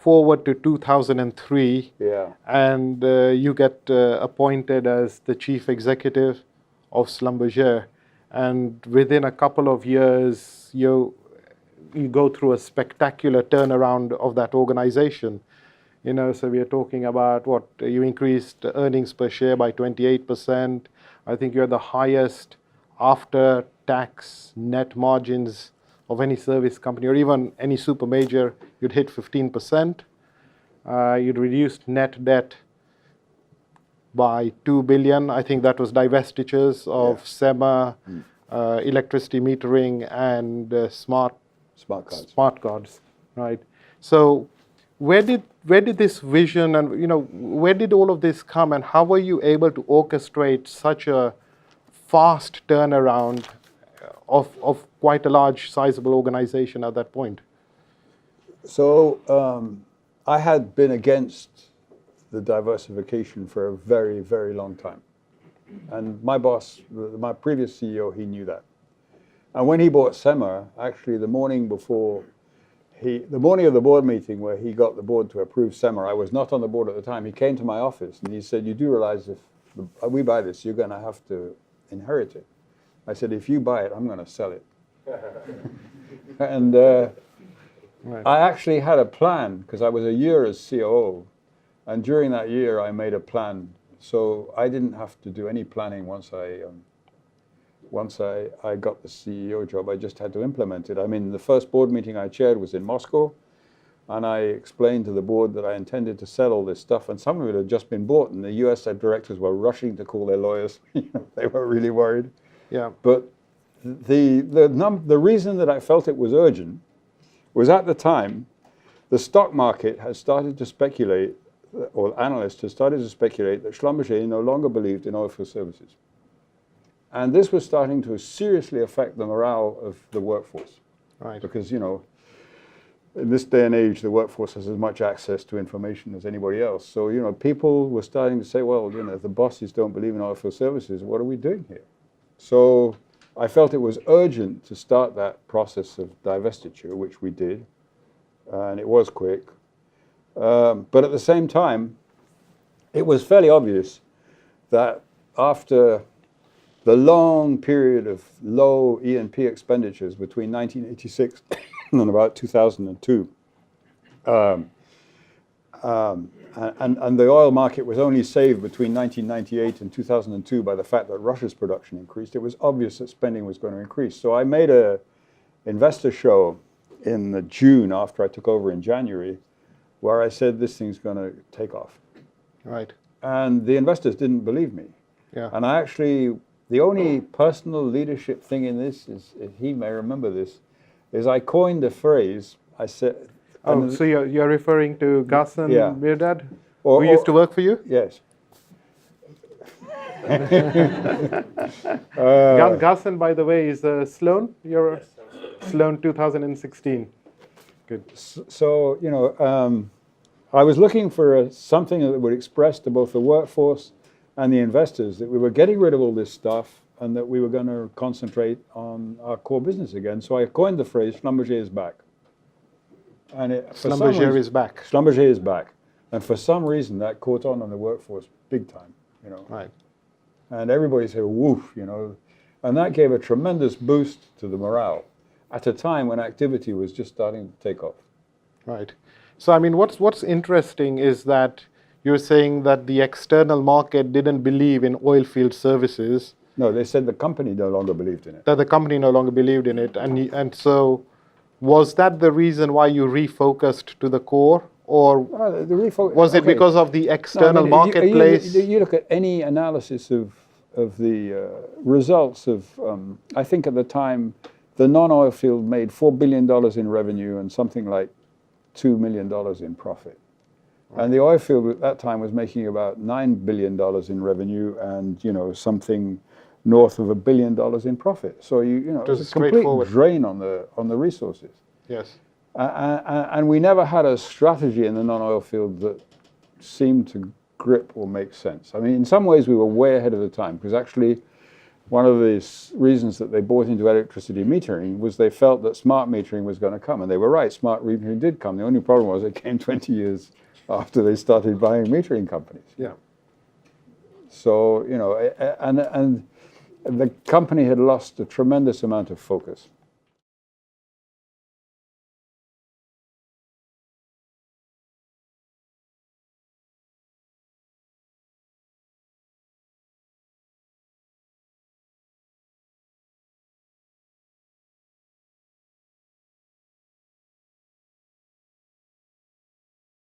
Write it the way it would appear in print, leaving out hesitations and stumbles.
forward to 2003, Yeah. and you get appointed as the chief executive of Schlumberger, and within a couple of years, you go through a spectacular turnaround of that organization. So we are talking about what you increased earnings per share by 28%. I think you're the highest after-tax net margins of any service company, or even any super major. You'd hit 15%. You'd reduced net debt by $2 billion. I think that was divestitures of SEMA, electricity metering, and smart cards, right? So where did this vision and where did all of this come, and how were you able to orchestrate such a fast turnaround of quite a large, sizable organization at that point? So I had been against the diversification for a very, very long time. And my boss, my previous CEO, he knew that. And when he bought SEMA, actually the morning before, the morning of the board meeting where he got the board to approve SEMA, I was not on the board at the time, he came to my office and he said, you do realize if we buy this, you're going to have to inherit it. I said, if you buy it, I'm going to sell it. And right. I actually had a plan, because I was a year as COO, and during that year I made a plan. So I didn't have to do any planning once I got the CEO job. I just had to implement it. I mean, the first board meeting I chaired was in Moscow, and I explained to the board that I intended to sell all this stuff, and some of it had just been bought, and the US directors were rushing to call their lawyers. They were really worried. Yeah. But the reason that I felt it was urgent was, at the time, the stock market had started to speculate, or analysts had started to speculate, that Schlumberger no longer believed in oilfield services. And this was starting to seriously affect the morale of the workforce. Right. Because, in this day and age, the workforce has as much access to information as anybody else. So, people were starting to say, well, if the bosses don't believe in oilfield services, what are we doing here? So I felt it was urgent to start that process of divestiture, which we did, and it was quick. But at the same time, it was fairly obvious that after the long period of low E&P expenditures between 1986 and about 2002, and the oil market was only saved between 1998 and 2002 by the fact that Russia's production increased, it was obvious that spending was going to increase. So I made an investor show in June after I took over in January, where I said this thing's going to take off. Right. And the investors didn't believe me. Yeah. And the only personal leadership thing in this is, he may remember this, is I coined the phrase, I said... Oh, so you're referring to Ghassan Mirdad, who used to work for you? Yes. Ghassan, by the way, is Sloan? You're Sloan 2016. Good. So, I was looking for something that would express to both the workforce and the investors that we were getting rid of all this stuff and that we were going to concentrate on our core business again. So I coined the phrase, Schlumberger is back. And Schlumberger is back. Schlumberger is back. And for some reason, that caught on the workforce big time, Right. And everybody said, woof, And that gave a tremendous boost to the morale at a time when activity was just starting to take off. Right. So, what's interesting is that you're saying that the external market didn't believe in oil field services. No, they said the company no longer believed in it. That the company no longer believed in it. And so, was that the reason why you refocused to the core? Or was it because of the external marketplace? You look at any analysis of the results of, I think at the time, the non-oil field made $4 billion in revenue and something like $2 million in profit. Right. And the oil field at that time was making about $9 billion in revenue and, something north of $1 billion in profit. So it was a complete drain on the resources. Yes. And we never had a strategy in the non-oil field that seemed to grip or make sense. In some ways we were way ahead of the time, because actually one of the reasons that they bought into electricity metering was they felt that smart metering was going to come. And they were right, smart metering did come. The only problem was it came 20 years after they started buying metering companies. Yeah. So, you know, and the company had lost a tremendous amount of focus.